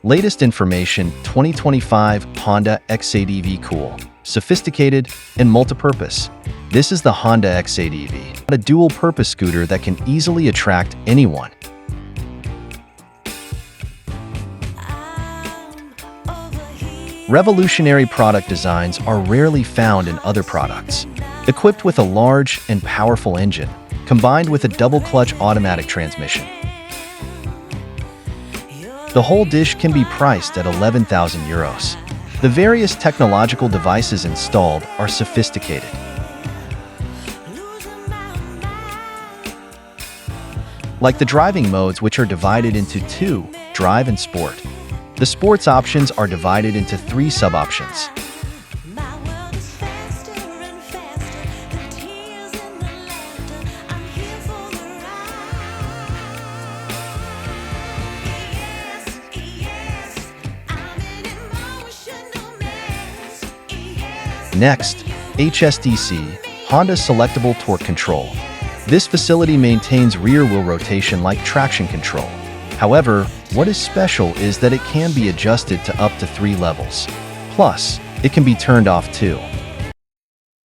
Latest information 2025 Honda X-ADV Cool. Sophisticated and multipurpose. This is the Honda X-ADV, a dual-purpose scooter that can easily attract anyone. Revolutionary product designs are rarely found in other products. Equipped with a large and powerful engine, combined with a double-clutch automatic transmission. The whole dish can be priced at 11,000 euros. The various technological devices installed are sophisticated. Like the driving modes, which are divided into two, drive and sport. The sports options are divided into three sub-options. Next, HSTC, Honda Selectable Torque Control. This facility maintains rear-wheel rotation like traction control. However, what is special is that it can be adjusted to up to 3 levels. Plus, it can be turned off too.